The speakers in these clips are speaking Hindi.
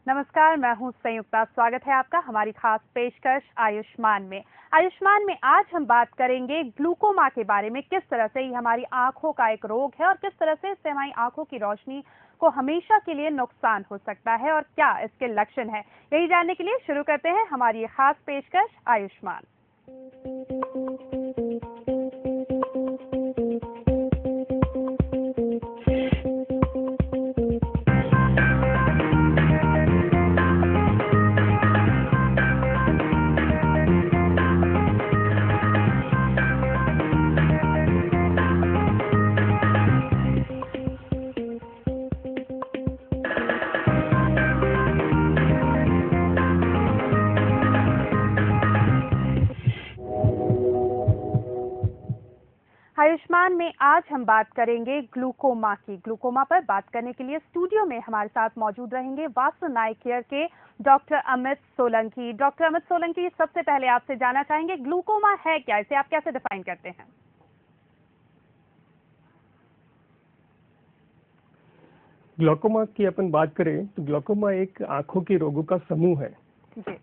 नमस्कार, मैं हूं संयुक्ता। स्वागत है आपका हमारी खास पेशकश आयुष्मान में। आयुष्मान में आज हम बात करेंगे ग्लूकोमा के बारे में, किस तरह से ये हमारी आंखों का एक रोग है और किस तरह से इससे हमारी आंखों की रोशनी को हमेशा के लिए नुकसान हो सकता है और क्या इसके लक्षण है। यही जानने के लिए शुरू करते हैं हमारी ये खास पेशकश आयुष्मान। आयुष्मान में आज हम बात करेंगे ग्लूकोमा की। ग्लूकोमा पर बात करने के लिए स्टूडियो में हमारे साथ मौजूद रहेंगे वास्तु आई केयर के डॉक्टर अमित सोलंकी। डॉक्टर अमित सोलंकी, सबसे पहले आपसे जानना चाहेंगे ग्लूकोमा है क्या, इसे आप कैसे डिफाइन करते हैं? ग्लूकोमा की अपन बात करें तो ग्लूकोमा एक आंखों के रोगों का समूह है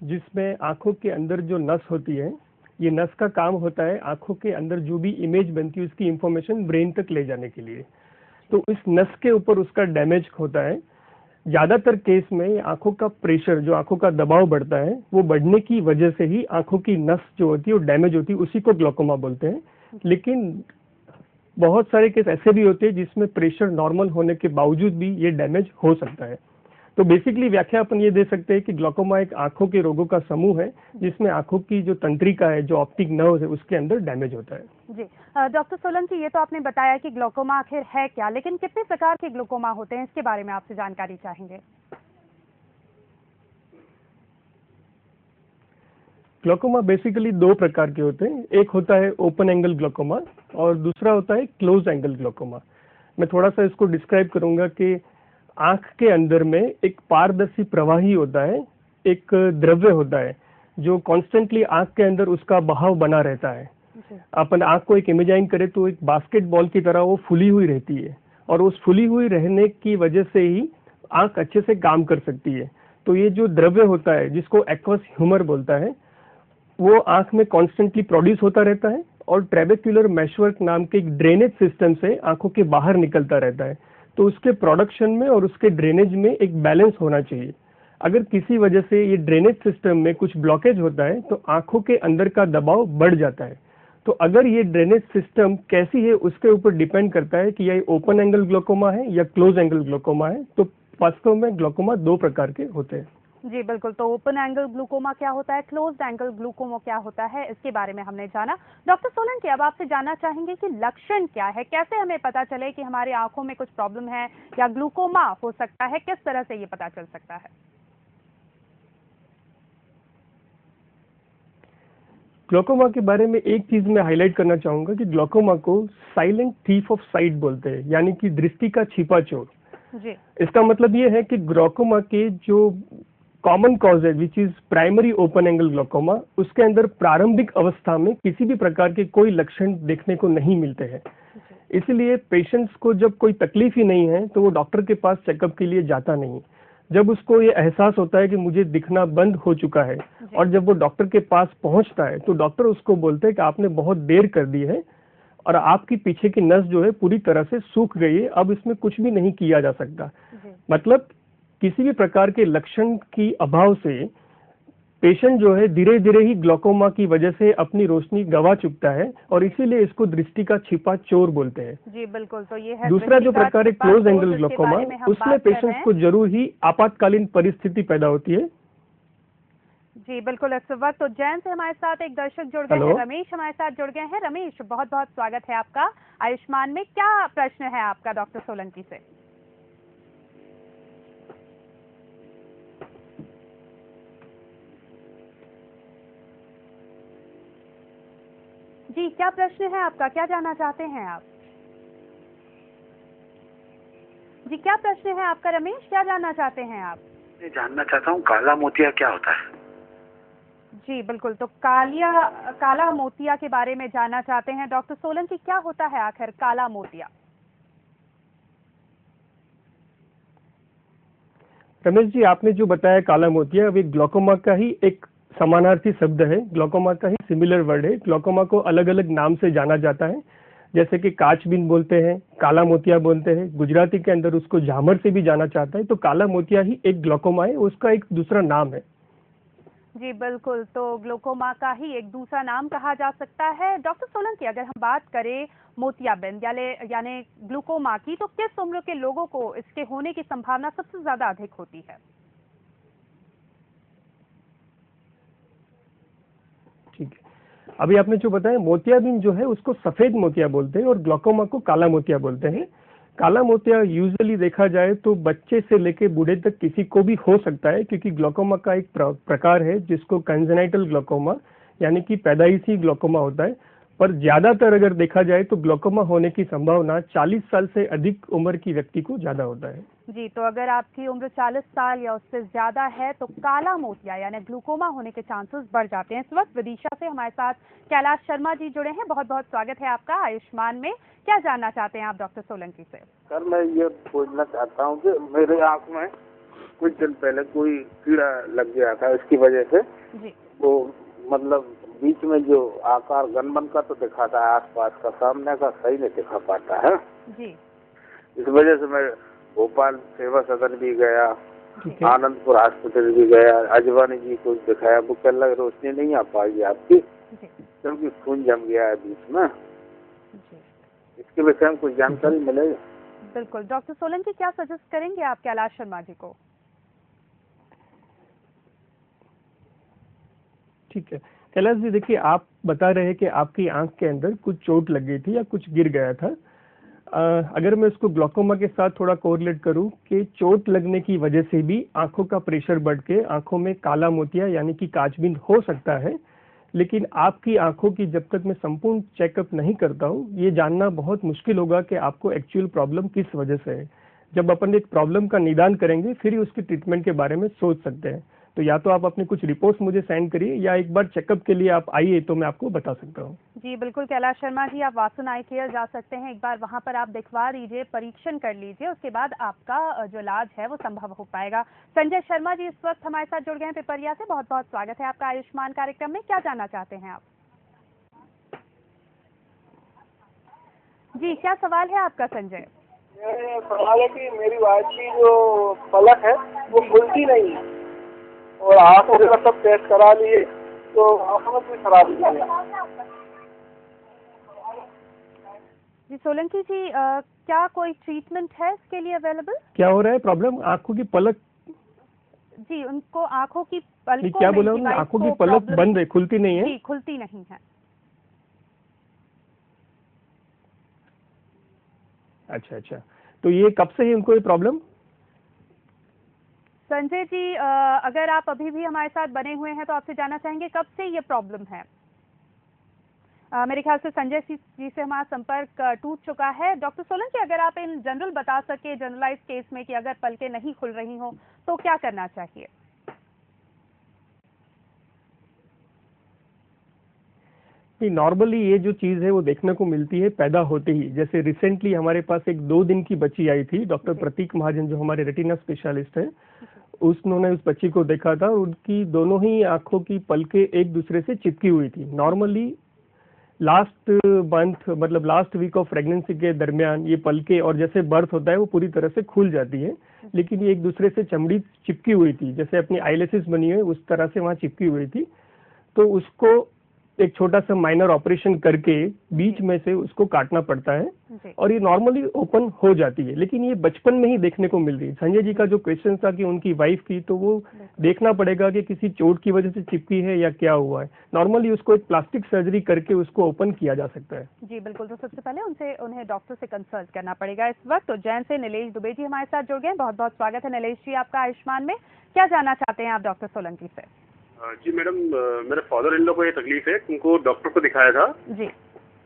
जिसमें आंखों के अंदर जो नस होती है, ये नस का काम होता है आंखों के अंदर जो भी इमेज बनती है उसकी इंफॉर्मेशन ब्रेन तक ले जाने के लिए। तो इस नस के ऊपर उसका डैमेज होता है। ज्यादातर केस में आंखों का प्रेशर, जो आंखों का दबाव बढ़ता है, वो बढ़ने की वजह से ही आंखों की नस जो होती है वो डैमेज होती है, उसी को ग्लूकोमा बोलते हैं। लेकिन बहुत सारे केस ऐसे भी होते हैं जिसमें प्रेशर नॉर्मल होने के बावजूद भी ये डैमेज हो सकता है। तो बेसिकली व्याख्या अपन ये दे सकते हैं कि ग्लूकोमा एक आंखों के रोगों का समूह है जिसमें आंखों की जो तंत्रिका है, जो ऑप्टिक नर्व है, उसके अंदर डैमेज होता है। जी डॉक्टर सोलंकी, ये तो आपने बताया कि ग्लूकोमा आखिर है क्या, लेकिन कितने प्रकार के ग्लूकोमा होते हैं, इसके बारे में आपसे जानकारी चाहेंगे। ग्लूकोमा बेसिकली दो प्रकार के होते हैं। एक होता है ओपन एंगल ग्लूकोमा और दूसरा होता है क्लोज एंगल ग्लूकोमा। मैं थोड़ा सा इसको डिस्क्राइब करूंगा कि आंख के अंदर में एक पारदर्शी प्रवाही होता है, एक द्रव्य होता है जो कॉन्स्टेंटली आंख के अंदर उसका बहाव बना रहता है। अपन आंख को एक इमेजाइन करें तो एक बास्केटबॉल की तरह वो फुली हुई रहती है और उस फुली हुई रहने की वजह से ही आंख अच्छे से काम कर सकती है। तो ये जो द्रव्य होता है जिसको एक्वस ह्यूमर बोलता है, वो आंख में कॉन्स्टेंटली प्रोड्यूस होता रहता है और ट्रेबेक्युलर मैशवर्क नाम के एक ड्रेनेज सिस्टम से आंखों के बाहर निकलता रहता है। तो उसके प्रोडक्शन में और उसके ड्रेनेज में एक बैलेंस होना चाहिए। अगर किसी वजह से ये ड्रेनेज सिस्टम में कुछ ब्लॉकेज होता है तो आंखों के अंदर का दबाव बढ़ जाता है। तो अगर ये ड्रेनेज सिस्टम कैसी है उसके ऊपर डिपेंड करता है कि ये ओपन एंगल ग्लूकोमा है या क्लोज एंगल ग्लूकोमा है। तो वास्तव में ग्लूकोमा दो प्रकार के होते हैं। जी बिल्कुल, तो ओपन एंगल ग्लूकोमा क्या होता है, क्लोज्ड एंगल ग्लूकोमा क्या होता है, इसके बारे में हमने जाना। डॉक्टर सोलंकी, अब आपसे जानना चाहेंगे कि लक्षण क्या है, कैसे हमें पता चले कि हमारी आंखों में कुछ प्रॉब्लम है या ग्लूकोमा हो सकता है, किस तरह से ये पता चल सकता है? ग्लूकोमा के बारे में एक चीज मैं हाईलाइट करना चाहूंगा कि ग्लूकोमा को साइलेंट थीफ ऑफ साइट बोलते हैं, यानी कि दृष्टि का छिपा चोर। जी। इसका मतलब ये है कि ग्लूकोमा के जो कॉमन कॉज है which is primary open angle glaucoma, उसके अंदर प्रारंभिक अवस्था में किसी भी प्रकार के कोई लक्षण देखने को नहीं मिलते हैं। इसलिए पेशेंट्स को जब कोई तकलीफ ही नहीं है तो वो डॉक्टर के पास चेकअप के लिए जाता नहीं। जब उसको ये एहसास होता है कि मुझे दिखना बंद हो चुका है और जब वो डॉक्टर के पास पहुंचता है तो डॉक्टर उसको बोलते हैं कि आपने बहुत देर कर दी है और आपकी पीछे की नस जो है पूरी तरह से सूख गई है, अब इसमें कुछ भी नहीं किया जा सकता। मतलब किसी भी प्रकार के लक्षण की अभाव से पेशेंट जो है धीरे धीरे ही ग्लोकोमा की वजह से अपनी रोशनी गंवा चुकता है और इसीलिए इसको दृष्टि का छिपा चोर बोलते हैं। जी बिल्कुल, तो ये है दूसरा जो प्रकार है क्लोज एंगल ग्लोकोमा, उसमें पेशेंट्स को जरूर ही आपातकालीन परिस्थिति पैदा होती है। जी बिल्कुल, इस वक्त उज्जैन से हमारे साथ एक दर्शक जुड़ गए हैं, रमेश हमारे साथ जुड़ गए हैं। रमेश, बहुत बहुत स्वागत है आपका आयुष्मान में। क्या प्रश्न है आपका डॉक्टर सोलंकी से? जी, क्या प्रश्न है आपका, क्या जानना चाहते हैं आप? जी, क्या प्रश्न है आपका रमेश, क्या जानना चाहते हैं आप? मैं जानना चाहता हूँ काला मोतिया क्या होता है? जी बिल्कुल, तो काला मोतिया के बारे में जानना चाहते हैं डॉक्टर सोलंकी। क्या होता है आखिर काला मोतिया? रमेश जी, आपने जो बताया काला मोतिया, अब ग्लोकोमा का ही एक समानार्थी शब्द है, ग्लोकोमा का ही सिमिलर वर्ड है। ग्लोकोमा को अलग अलग नाम से जाना जाता है, जैसे कि काचबीन बोलते हैं, काला मोतिया बोलते हैं, गुजराती के अंदर उसको झामर से भी जाना जाता है। तो काला मोतिया ही एक ग्लोकोमा है, उसका एक दूसरा नाम है। जी बिल्कुल, तो ग्लोकोमा का ही एक दूसरा नाम कहा जा सकता है। डॉक्टर सोलंकी, अगर हम बात करें मोतियाबिंद यानी ग्लूकोमा की, तो किस उम्र के लोगों को इसके होने की संभावना सबसे ज्यादा अधिक होती है? ठीक है, अभी आपने जो बताया मोतियाबिंद जो है उसको सफेद मोतिया बोलते हैं और ग्लोकोमा को काला मोतिया बोलते हैं। काला मोतिया यूजुअली देखा जाए तो बच्चे से लेके बूढ़े तक किसी को भी हो सकता है, क्योंकि ग्लोकोमा का एक प्रकार है जिसको कंजेनाइटल ग्लोकोमा यानी कि पैदाइशी ग्लोकोमा होता है। पर ज्यादातर अगर देखा जाए तो ग्लोकोमा होने की संभावना 40 साल से अधिक उम्र की व्यक्ति को ज्यादा होता है। जी, तो अगर आपकी उम्र 40 साल या उससे ज्यादा है तो काला मोतिया यानी ग्लूकोमा होने के चांसेस बढ़ जाते हैं। इस वक्त विदिशा से हमारे साथ कैलाश शर्मा जी जुड़े हैं। बहुत बहुत स्वागत है आपका आयुष्मान में। क्या जानना चाहते हैं आप डॉक्टर सोलंकी से? सर, मैं ये पूछना चाहता हूँ कि मेरे आँख में कुछ दिन पहले कोई कीड़ा लग गया था, इसकी वजह से जी, वो मतलब बीच में जो आकार गनबन का तो दिखाता है, आसपास का सामने का सही नहीं दिखा पाता है जी। इस वजह से मैं भोपाल सेवा सदन भी गया, आनंदपुर हॉस्पिटल भी गया, अजवानी जी को दिखाया, वो कह लग रोशनी नहीं आ पाएगी आपकी क्योंकि खून जम गया है बीच में। इसके विषय में कुछ जानकारी मिलेगी? बिल्कुल, डॉक्टर सोलंकी क्या सजेस्ट करेंगे आप कैलाश शर्मा जी को? ठीक है कैलाश जी, देखिए आप बता रहे हैं कि आपकी आंख के अंदर कुछ चोट लग गई थी या कुछ गिर गया था। अगर मैं उसको ग्लोकोमा के साथ थोड़ा कोरिलेट करूं कि चोट लगने की वजह से भी आंखों का प्रेशर बढ़ के आंखों में काला मोतिया यानी कि काचबीन हो सकता है, लेकिन आपकी आंखों की जब तक मैं संपूर्ण चेकअप नहीं करता हूं, ये जानना बहुत मुश्किल होगा कि आपको एक्चुअल प्रॉब्लम किस वजह से है। जब अपन एक प्रॉब्लम का निदान करेंगे फिर ही उसकी ट्रीटमेंट के बारे में सोच सकते हैं। तो या तो आप अपने कुछ रिपोर्ट्स मुझे सेंड करिए या एक बार चेकअप के लिए आप आइए तो मैं आपको बता सकता हूँ। जी बिल्कुल कैलाश शर्मा जी, आप वासुन आई केयर जा सकते हैं, एक बार वहां पर आप दिखवा लीजिए, परीक्षण कर लीजिए, उसके बाद आपका जो इलाज है वो संभव हो पाएगा। संजय शर्मा जी इस वक्त हमारे साथ जुड़ गए हैं पिपरिया से। बहुत बहुत स्वागत है आपका आयुष्मान कार्यक्रम में। क्या जानना चाहते हैं आप? जी, क्या सवाल है आपका संजय? सवाल है कि मेरी वाइफ की जो पलक है वो खुलती नहीं है और आँख वगैरह सब टेस्ट करा लिए तो आँखों में कोई खराबी नहीं है। जी सोलंकी जी, क्या कोई ट्रीटमेंट है इसके लिए अवेलेबल? क्या हो रहा है प्रॉब्लम? आंखों की पलक? जी, उनको आंखों की पलकों क्या बोला उन्होंने? आंखों की पलक बंद है, खुलती नहीं है? जी, खुलती नहीं है। अच्छा अच्छा, तो ये कब से है उनको ये प्रॉब्लम? संजय जी, अगर आप अभी भी हमारे साथ बने हुए हैं तो आपसे जानना चाहेंगे कब से ये प्रॉब्लम है। मेरे ख्याल से संजय जी से हमारा संपर्क टूट चुका है। डॉक्टर सोलंकी, अगर आप इन जनरल बता सके जनरलाइज केस में कि अगर पलकें नहीं खुल रही हो तो क्या करना चाहिए? नॉर्मली ये जो चीज है वो देखने को मिलती है पैदा होते ही। जैसे रिसेंटली हमारे पास एक 2 दिन की बच्ची आई थी, डॉक्टर प्रतीक महाजन जो हमारे रेटिना स्पेशलिस्ट है, उन्होंने उस बच्ची को देखा था। उनकी दोनों ही आंखों की पलकें एक दूसरे से चिपकी हुई थी। नॉर्मली लास्ट मंथ मतलब लास्ट वीक ऑफ प्रेगनेंसी के दरमियान ये पलके और जैसे बर्थ होता है वो पूरी तरह से खुल जाती है, लेकिन ये एक दूसरे से चमड़ी चिपकी हुई थी, जैसे अपनी आईलेसिस बनी है उस तरह से वहाँ चिपकी हुई थी। तो उसको एक छोटा सा माइनर ऑपरेशन करके बीच में से उसको काटना पड़ता है और ये नॉर्मली ओपन हो जाती है, लेकिन ये बचपन में ही देखने को मिल रही है। संजय जी का जो क्वेश्चन था कि उनकी वाइफ की, तो वो देखना पड़ेगा कि किसी चोट की वजह से चिपकी है या क्या हुआ है। नॉर्मली उसको एक प्लास्टिक सर्जरी करके उसको ओपन किया जा सकता है। जी बिल्कुल, तो सबसे पहले उन्हें डॉक्टर से कंसल्ट करना पड़ेगा इस वक्त। तो जैन से नीलेश दुबे जी हमारे साथ जुड़ गए हैं, बहुत बहुत स्वागत है नीलेश जी आपका आयुष्मान में। क्या जानना चाहते हैं आप डॉक्टर सोलंकी से? जी मैडम, मेरे फादर इन लो को ये तकलीफ है, उनको डॉक्टर को दिखाया था जी,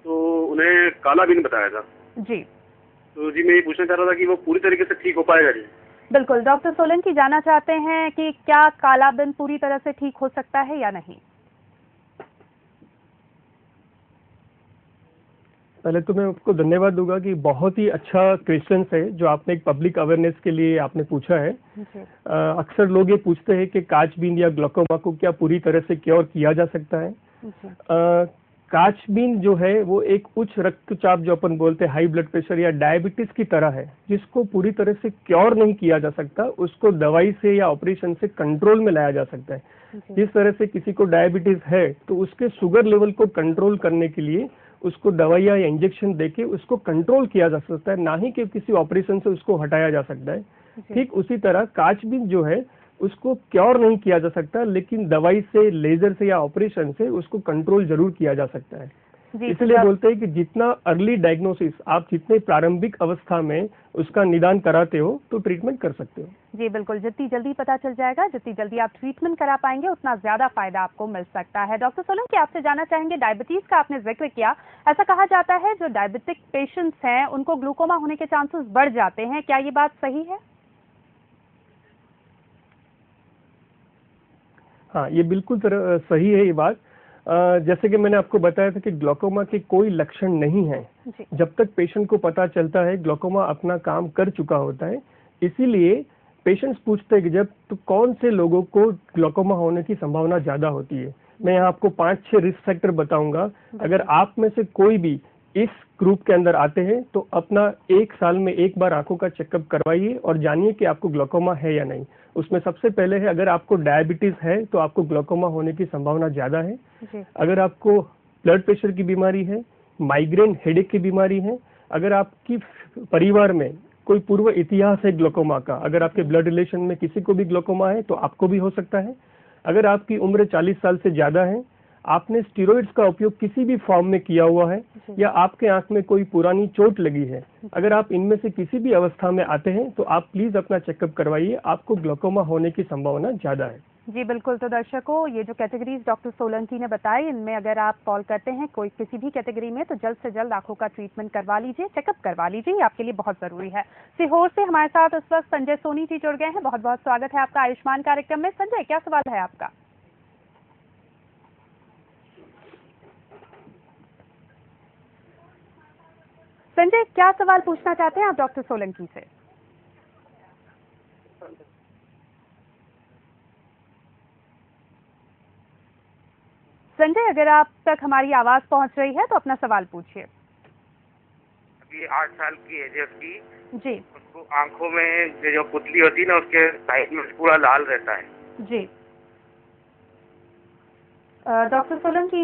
तो उन्हें काला बीन बताया था। जी, तो जी मैं ये पूछना चाह रहा था कि वो पूरी तरीके से ठीक हो पाएगा जी? बिल्कुल, डॉक्टर सोलंकी जानना चाहते हैं कि क्या काला बिन पूरी तरह से ठीक हो सकता है या नहीं? पहले तो मैं आपको धन्यवाद दूंगा कि बहुत ही अच्छा क्वेश्चन है जो आपने एक पब्लिक अवेयरनेस के लिए आपने पूछा है। अक्सर लोग ये पूछते हैं कि काचबीन या ग्लोकोमा को क्या पूरी तरह से क्योर किया जा सकता है। काचबीन जो है वो एक उच्च रक्तचाप जो अपन बोलते हैं हाई ब्लड प्रेशर या डायबिटीज की तरह है, जिसको पूरी तरह से क्योर नहीं किया जा सकता, उसको दवाई से या ऑपरेशन से कंट्रोल में लाया जा सकता है। जिस तरह से किसी को डायबिटीज है तो उसके शुगर लेवल को कंट्रोल करने के लिए उसको दवाइयाँ या इंजेक्शन देके उसको कंट्रोल किया जा सकता है, ना ही कि किसी ऑपरेशन से उसको हटाया जा सकता है। ठीक उसी तरह काचबीन जो है उसको क्योर नहीं किया जा सकता, लेकिन दवाई से, लेजर से या ऑपरेशन से उसको कंट्रोल जरूर किया जा सकता है। इसलिए बोलते हैं कि जितना अर्ली डायग्नोसिस, आप जितने प्रारंभिक अवस्था में उसका निदान कराते हो तो ट्रीटमेंट कर सकते हो। जी बिल्कुल, जितनी जल्दी पता चल जाएगा, जितनी जल्दी आप ट्रीटमेंट करा पाएंगे, उतना ज्यादा फायदा आपको मिल सकता है। डॉक्टर सोलंकी आपसे जानना चाहेंगे, डायबिटीज का आपने जिक्र किया, ऐसा कहा जाता है जो डायबिटिक पेशेंट्स हैं उनको ग्लूकोमा होने के चांसेस बढ़ जाते हैं, क्या ये बात सही है? हाँ, ये बिल्कुल सही है ये बात। जैसे कि मैंने आपको बताया था कि ग्लोकोमा के कोई लक्षण नहीं है जब तक पेशेंट को पता चलता है ग्लोकोमा अपना काम कर चुका होता है। इसीलिए पेशेंट्स पूछते हैं कि जब तो कौन से लोगों को ग्लोकोमा होने की संभावना ज्यादा होती है। मैं यहाँ आपको 5-6 रिस्क फैक्टर बताऊंगा। अगर आप में से कोई भी इस ग्रुप के अंदर आते हैं तो अपना 1 साल में एक बार आंखों का चेकअप करवाइए और जानिए कि आपको ग्लोकोमा है या नहीं। उसमें सबसे पहले है, अगर आपको डायबिटीज है तो आपको ग्लोकोमा होने की संभावना ज्यादा है। अगर आपको ब्लड प्रेशर की बीमारी है, माइग्रेन हेडेक की बीमारी है, अगर आपकी परिवार में कोई पूर्व इतिहास है ग्लोकोमा का, अगर आपके ब्लड रिलेशन में किसी को भी ग्लोकोमा है तो आपको भी हो सकता है। अगर आपकी उम्र 40 साल से ज्यादा है, आपने स्टीरॉइड्स का उपयोग किसी भी फॉर्म में किया हुआ है, या आपके आंख में कोई पुरानी चोट लगी है, अगर आप इनमें से किसी भी अवस्था में आते हैं तो आप प्लीज अपना चेकअप करवाइए, आपको ग्लोकोमा होने की संभावना ज्यादा है। जी बिल्कुल, तो दर्शकों ये जो कैटेगरीज डॉक्टर सोलंकी ने बताई, इनमें अगर आप कॉल करते हैं कोई किसी भी कैटेगरी में तो जल्द से जल्द आंखों का ट्रीटमेंट करवा लीजिए, चेकअप करवा लीजिए, ये आपके लिए बहुत जरूरी है। सीहोर से हमारे साथ इस वक्त संजय सोनी जी जुड़ गए हैं, बहुत बहुत स्वागत है आपका आयुष्मान कार्यक्रम में। संजय, क्या सवाल है आपका? संजय, क्या सवाल पूछना चाहते हैं आप डॉक्टर सोलंकी से? संजय, अगर आप तक हमारी आवाज पहुंच रही है तो अपना सवाल पूछिए। अभी 8 साल की एज है उसकी जी। उसको आंखों में जो पुतली होती है ना उसके साइड में पूरा लाल रहता है। जी डॉक्टर सोलंकी,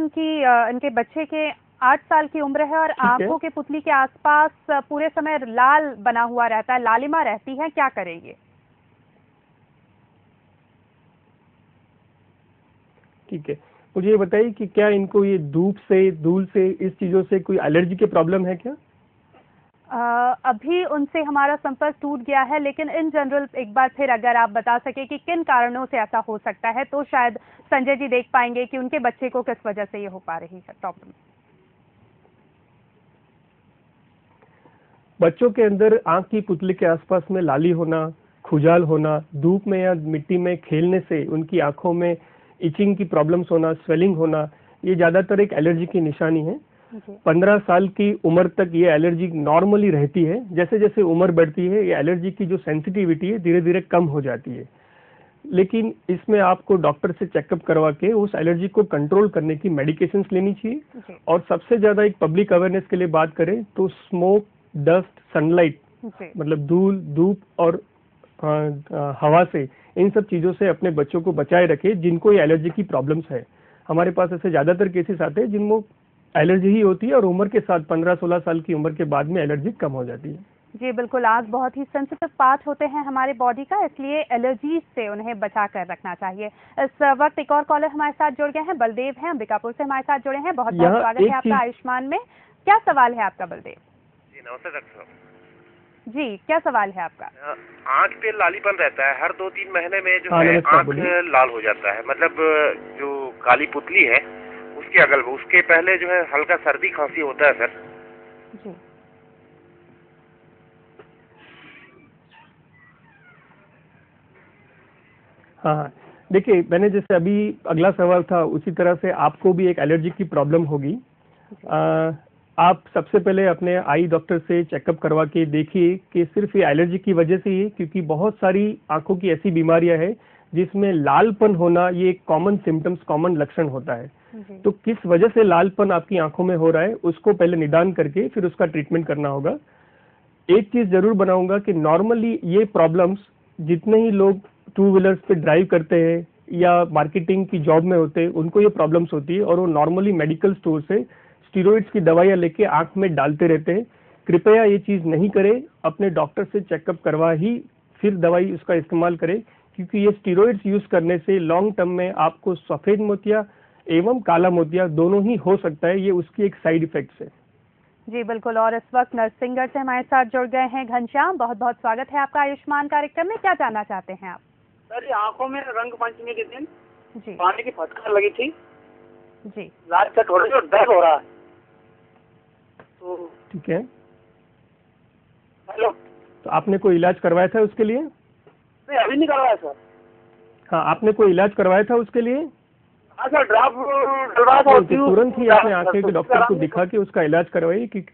इनके बच्चे के 8 साल की उम्र है और आंखों के पुतली के आसपास पूरे समय लाल बना हुआ रहता है, लालिमा रहती है, क्या करेंगे? ठीक है, मुझे ये बताइए कि क्या इनको ये धूप से, धूल से, इस चीजों से कोई एलर्जी की प्रॉब्लम है क्या? अभी उनसे हमारा संपर्क टूट गया है, लेकिन इन जनरल एक बार फिर अगर आप बता सके कि किन कारणों से ऐसा हो सकता है तो शायद संजय जी देख पाएंगे कि उनके बच्चे को किस वजह से ये हो पा रही है प्रॉब्लम। बच्चों के अंदर आंख की पुतली के आसपास में लाली होना, खुजाल होना, धूप में या मिट्टी में खेलने से उनकी आंखों में इचिंग की प्रॉब्लम्स होना, स्वेलिंग होना, ये ज्यादातर एक एलर्जी की निशानी है। 15 साल की उम्र तक ये एलर्जी नॉर्मली रहती है। जैसे जैसे उम्र बढ़ती है ये एलर्जी की जो सेंसिटिविटी है धीरे धीरे कम हो जाती है। लेकिन इसमें आपको डॉक्टर से चेकअप करवा के उस एलर्जी को कंट्रोल करने की मेडिकेशंस लेनी चाहिए। और सबसे ज्यादा एक पब्लिक अवेयरनेस के लिए बात करें तो स्मोक, डस्ट, सनलाइट, मतलब धूल, धूप और हवा से, इन सब चीजों से अपने बच्चों को बचाए रखे जिनको ये एलर्जी की प्रॉब्लम्स है। हमारे पास ऐसे ज्यादातर केसेस आते हैं जिनमें एलर्जी ही होती है और उम्र के साथ 15-16 साल की उम्र के बाद में एलर्जी कम हो जाती है। जी बिल्कुल, आँख बहुत ही सेंसिटिव पार्ट होते हैं हमारे बॉडी का, इसलिए एलर्जीज से उन्हें बचा कर रखना चाहिए। इस वक्त एक और कॉलर हमारे साथ जुड़ गए हैं, बलदेव हैं, अंबिकापुर से हमारे साथ जुड़े हैं। बहुत बहुत स्वागत है आपका आयुष्मान में। क्या सवाल है आपका बलदेव? जी नमस्ते डॉक्टर साहब। जी क्या सवाल है आपका? आँख पे लालीपन रहता है, हर 2-3 महीने में जो है आँख लाल हो जाता है, मतलब जो काली पुतली है उसके अगल, उसके पहले जो है हल्का सर्दी खांसी होता है सर। जी हाँ, देखिए मैंने जैसे अभी अगला सवाल था उसी तरह से आपको भी एक एलर्जी की प्रॉब्लम होगी। आप सबसे पहले अपने आई डॉक्टर से चेकअप करवा के देखिए कि सिर्फ ये एलर्जी की वजह से ही, क्योंकि बहुत सारी आंखों की ऐसी बीमारियां हैं जिसमें लालपन होना ये एक कॉमन सिम्टम्स, कॉमन लक्षण होता है। तो किस वजह से लालपन आपकी आंखों में हो रहा है उसको पहले निदान करके फिर उसका ट्रीटमेंट करना होगा। एक चीज जरूर बनाऊंगा कि नॉर्मली ये प्रॉब्लम्स जितने ही लोग 2 व्हीलर्स पे ड्राइव करते हैं या मार्केटिंग की जॉब में होते हैं उनको ये प्रॉब्लम्स होती है और वो नॉर्मली मेडिकल स्टोर से स्टीरॉइड्स की दवाइयां लेके आंख में डालते रहते हैं। कृपया ये चीज नहीं करें, अपने डॉक्टर से चेकअप करवा ही फिर दवाई उसका इस्तेमाल करें, क्योंकि ये स्टीरॉइड्स यूज करने से लॉन्ग टर्म में आपको सफेद मोतिया एवं काला मोतिया दोनों ही हो सकता है। ये उसकी एक साइड इफेक्ट्स है। जी बिल्कुल, और इस वक्त नरसिंहगढ़ से हमारे साथ जुड़ गए हैं घनश्याम। बहुत बहुत स्वागत है आपका आयुष्मान कार्यक्रम में। क्या जानना चाहते हैं आप? सर आंखों में रंग पंचमी के दिन जी पानी की फटकार लगी थी जी, रात का थोड़ा सा दर्द हो रहा है। तो ठीक है, हेलो, तो आपने कोई इलाज करवाया था उसके लिए? नहीं अभी नहीं करवाया सर। हाँ, आपने कोई इलाज करवाया था उसके लिए? हाँ सर, ड्राप डलवाया था। तुरंत ही आपने आंखें के डॉक्टर को दिखा के उसका इलाज करवाइए। कि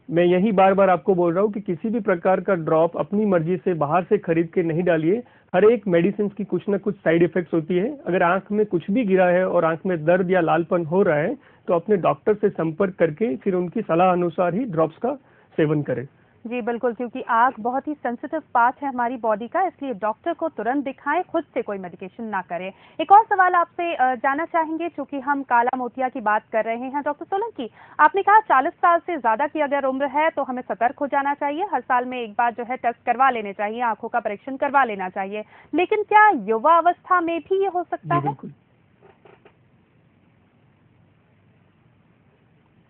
मैं यही बार बार आपको बोल रहा हूँ कि किसी भी प्रकार का ड्रॉप अपनी मर्जी से बाहर से खरीद के नहीं डालिए। हर एक मेडिसिन की कुछ ना कुछ साइड इफेक्ट्स होती है। अगर आंख में कुछ भी गिरा है और आंख में दर्द या लालपन हो रहा है तो अपने डॉक्टर से संपर्क करके फिर उनकी सलाह अनुसार ही ड्रॉप्स का सेवन करें। जी बिल्कुल, क्योंकि आँख बहुत ही सेंसिटिव पार्ट है हमारी बॉडी का, इसलिए डॉक्टर को तुरंत दिखाएं, खुद से कोई मेडिकेशन ना करें। एक और सवाल आपसे जानना चाहेंगे, चूंकि हम काला मोतिया की बात कर रहे हैं। डॉक्टर सोलंकी, आपने कहा 40 साल से ज्यादा की अगर उम्र है तो हमें सतर्क हो जाना चाहिए, हर साल में एक बार जो है टेस्ट करवा लेने चाहिए, आंखों का परीक्षण करवा लेना चाहिए। लेकिन क्या युवा अवस्था में भी ये हो सकता है?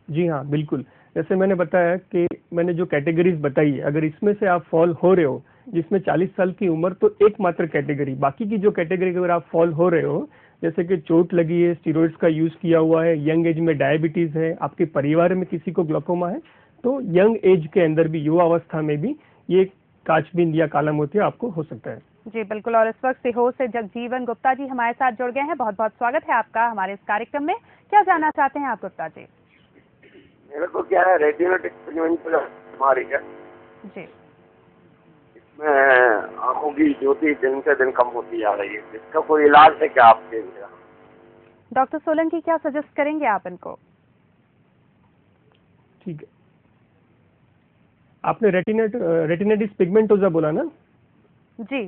जी हाँ बिल्कुल, जैसे मैंने बताया कि मैंने जो कैटेगरीज बताई है, अगर इसमें से आप फॉल हो रहे हो, जिसमें 40 साल की उम्र तो एकमात्र कैटेगरी, बाकी की जो कैटेगरी अगर आप फॉल हो रहे हो, जैसे कि चोट लगी है, स्टीरॉइड्स का यूज किया हुआ है, यंग एज में डायबिटीज है, आपके परिवार में किसी को ग्लोकोमा है, तो यंग एज के अंदर भी, युवा अवस्था में भी ये काचबीन या काला मोतिया आपको हो सकता है। जी बिल्कुल, और इस वक्त सीहोर से जगजीवन गुप्ता जी हमारे साथ जुड़ गए हैं। बहुत बहुत स्वागत है आपका हमारे इस कार्यक्रम में। क्या जानना चाहते हैं आप गुप्ता जी? मेरे को क्या है, रेटिनोटिक पिगमेंटल बीमारी है जी। इसमें आंखों की ज्योति दिन से दिन कम होती जा रही है, इसका कोई इलाज है क्या आपके? डॉक्टर सोलंकी, क्या सजेस्ट करेंगे आप इनको? ठीक है, आपने रेटिनाइटिस पिगमेंटोसा बोला ना? जी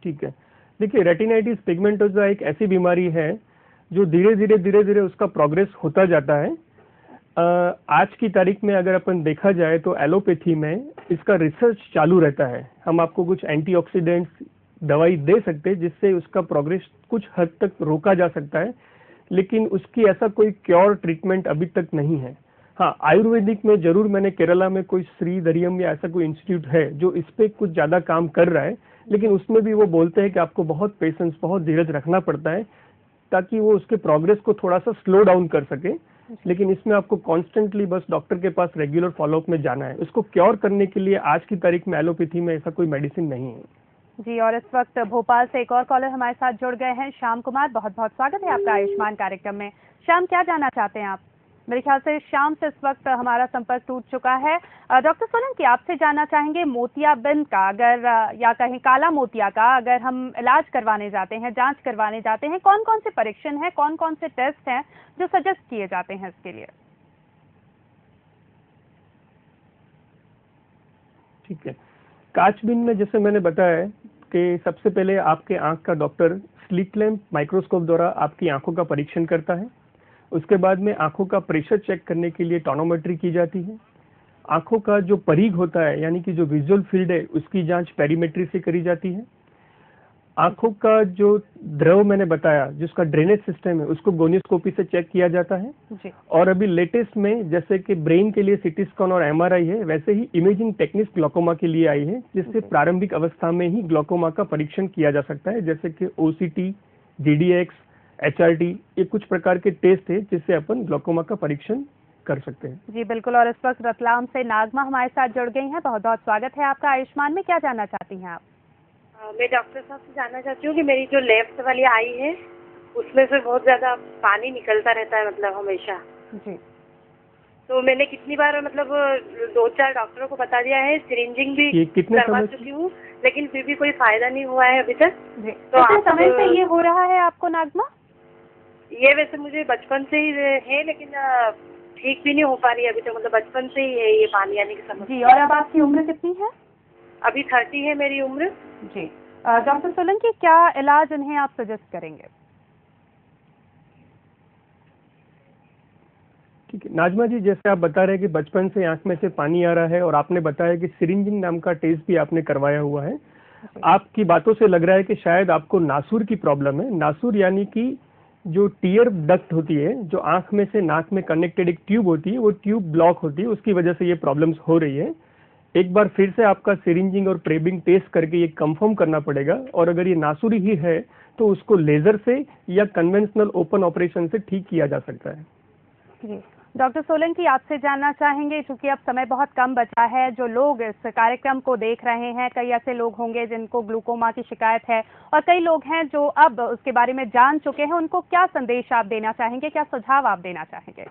ठीक है, देखिए रेटिनाइटिस पिगमेंटोसा एक ऐसी बीमारी है जो धीरे धीरे उसका प्रोग्रेस होता जाता है। आज की तारीख में अगर अपन देखा जाए तो एलोपैथी में इसका रिसर्च चालू रहता है। हम आपको कुछ एंटीऑक्सीडेंट्स दवाई दे सकते हैं जिससे उसका प्रोग्रेस कुछ हद तक रोका जा सकता है, लेकिन उसकी ऐसा कोई क्योर ट्रीटमेंट अभी तक नहीं है। हाँ, आयुर्वेदिक में जरूर मैंने केरला में कोई श्री धरियम या ऐसा कोई इंस्टीट्यूट है जो इस पे कुछ ज्यादा काम कर रहा है, लेकिन उसमें भी वो बोलते हैं कि आपको बहुत पेशेंस, बहुत धीरज रखना पड़ता है ताकि वो उसके प्रोग्रेस को थोड़ा सा स्लो डाउन कर सके। लेकिन इसमें आपको कॉन्स्टेंटली बस डॉक्टर के पास रेगुलर फॉलोअप में जाना है। उसको क्योर करने के लिए आज की तारीख में एलोपैथी में ऐसा कोई मेडिसिन नहीं है। जी, और इस वक्त भोपाल से एक और कॉलर हमारे साथ जुड़ गए हैं, श्याम कुमार। बहुत बहुत स्वागत है आपका आयुष्मान कार्यक्रम में। श्याम, क्या जानना चाहते हैं आप? मेरे ख्याल से श्याम से इस वक्त हमारा संपर्क टूट चुका है। डॉक्टर सोलंकी, आपसे जानना चाहेंगे मोतियाबिंद का, अगर या कहीं काला मोतिया का अगर हम इलाज करवाने जाते हैं, जांच करवाने जाते हैं, कौन कौन से परीक्षण हैं, कौन कौन से टेस्ट हैं जो सजेस्ट किए जाते हैं इसके लिए? ठीक है, काचबीन में जैसे मैंने बताया है कि सबसे पहले आपके आंख का डॉक्टर स्लिट लैंप माइक्रोस्कोप द्वारा आपकी आंखों का परीक्षण करता है। उसके बाद में आंखों का प्रेशर चेक करने के लिए टोनोमेट्री की जाती है। आंखों का जो परिघ होता है यानी कि जो विजुअल फील्ड है उसकी जांच पेरीमेट्री से करी जाती है। आंखों का जो द्रव मैंने बताया जिसका ड्रेनेज सिस्टम है उसको गोनियोस्कोपी से चेक किया जाता है जी। और अभी लेटेस्ट में जैसे कि ब्रेन के लिए सीटी स्कैन और एमआरआई है, वैसे ही इमेजिंग टेक्निक्स ग्लोकोमा के लिए आई है, जिससे प्रारंभिक अवस्था में ही ग्लोकोमा का परीक्षण किया जा सकता है, जैसे कि ओसीटी, जीडीएक्स, एचआरटी, ये कुछ प्रकार के टेस्ट है जिससे अपन ग्लोकोमा का परीक्षण कर सकते हैं। जी बिल्कुल। और इस वक्त रतलाम से नागमा हमारे साथ जुड़ गई हैं। बहुत बहुत स्वागत है आपका आयुष्मान में। क्या जानना चाहती हैं आप? मैं डॉक्टर साहब से जानना चाहती हूँ कि मेरी जो लेफ्ट वाली आई है उसमें से बहुत ज्यादा पानी निकलता रहता है, मतलब हमेशा। जी। तो मैंने कितनी बार मतलब 2-4 डॉक्टरों को बता दिया है, सिरिंजिंग भी करवा चुकी हूँ, लेकिन फिर भी कोई फायदा नहीं हुआ है अभी तक। जी। तो समय से ये हो रहा है आपको नागमा? ये वैसे मुझे बचपन से ही है, लेकिन ठीक भी नहीं हो पा रही है अभी तक, मतलब बचपन से ही है ये पानी आने की समस्या। जी। और अब आपकी उम्र कितनी है? अभी 30 है मेरी उम्र। जी। डॉक्टर सोलंकी, क्या इलाज उन्हें आप सजेस्ट करेंगे? ठीक है नाजमा जी, जैसे आप बता रहे हैं कि बचपन से आंख में से पानी आ रहा है और आपने बताया कि सिरिंजिंग नाम का टेस्ट भी आपने करवाया हुआ है, आपकी बातों से लग रहा है कि शायद आपको नासूर की प्रॉब्लम है। नासूर यानी कि जो टीयर डक्ट होती है, जो आंख में से नाक में कनेक्टेड एक ट्यूब होती है, वो ट्यूब ब्लॉक होती है, उसकी वजह से ये प्रॉब्लम्स हो रही है। एक बार फिर से आपका सिरिंजिंग और प्रेबिंग टेस्ट करके ये कंफर्म करना पड़ेगा, और अगर ये नासूरी ही है तो उसको लेजर से या कन्वेंशनल ओपन ऑपरेशन से ठीक किया जा सकता है। जी। डॉक्टर सोलंकी, आपसे जानना चाहेंगे, क्योंकि अब समय बहुत कम बचा है, जो लोग इस कार्यक्रम को देख रहे हैं, कई ऐसे लोग होंगे जिनको ग्लूकोमा की शिकायत है और कई लोग हैं जो अब उसके बारे में जान चुके हैं, उनको क्या संदेश आप देना चाहेंगे, क्या सुझाव आप देना चाहेंगे?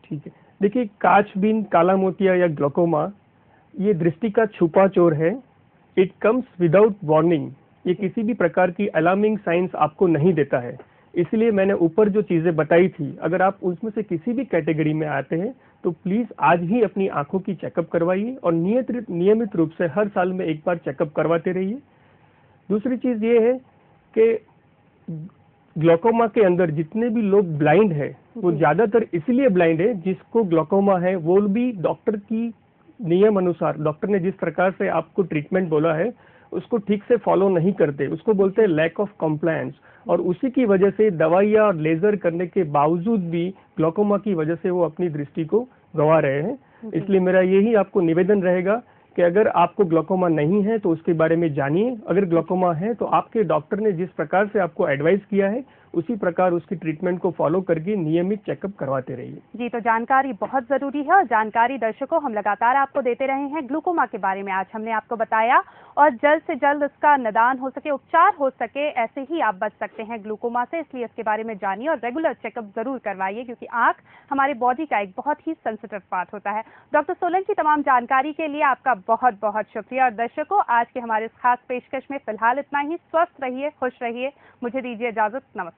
ठीक है, देखिए काचबीन, काला मोतिया या ग्लोकोमा ये दृष्टि का छुपा चोर है। It comes without warning. ये किसी भी प्रकार की अलार्मिंग साइंस आपको नहीं देता है। इसलिए मैंने ऊपर जो चीजें बताई थी, अगर आप उसमें से किसी भी कैटेगरी में आते हैं तो प्लीज आज ही अपनी आंखों की चेकअप करवाइए और नियमित रूप से हर साल में एक बार चेकअप करवाते रहिए। दूसरी चीज ये है कि ग्लोकोमा के अंदर जितने भी लोग ब्लाइंड है वो ज्यादातर इसलिए ब्लाइंड है, जिसको ग्लोकोमा है वो भी डॉक्टर की नियम अनुसार, डॉक्टर ने जिस प्रकार से आपको ट्रीटमेंट बोला है उसको ठीक से फॉलो नहीं करते, उसको बोलते हैं लैक ऑफ कॉम्प्लायंस, और उसी की वजह से दवाइयाँ और लेजर करने के बावजूद भी ग्लोकोमा की वजह से वो अपनी दृष्टि को गंवा रहे हैं। इसलिए मेरा यही आपको निवेदन रहेगा कि अगर आपको ग्लोकोमा नहीं है तो उसके बारे में जानिए, अगर ग्लोकोमा है तो आपके डॉक्टर ने जिस प्रकार से आपको एडवाइस किया है उसी प्रकार उसकी ट्रीटमेंट को फॉलो करके नियमित चेकअप करवाते रहिए। जी, तो जानकारी बहुत जरूरी है और जानकारी दर्शकों हम लगातार आपको देते रहे हैं। ग्लूकोमा के बारे में आज हमने आपको बताया और जल्द से जल्द इसका निदान हो सके, उपचार हो सके, ऐसे ही आप बच सकते हैं ग्लूकोमा से। इसलिए इसके बारे में जानिए और रेगुलर चेकअप जरूर करवाइए, क्योंकि आंख हमारे बॉडी का एक बहुत ही सेंसिटिव पार्ट होता है। डॉक्टर सोलंकी, तमाम जानकारी के लिए आपका बहुत बहुत शुक्रिया। और दर्शकों, आज के हमारे इस खास पेशकश में फिलहाल इतना ही। स्वस्थ रहिए, खुश रहिए, मुझे दीजिए इजाजत। नमस्कार।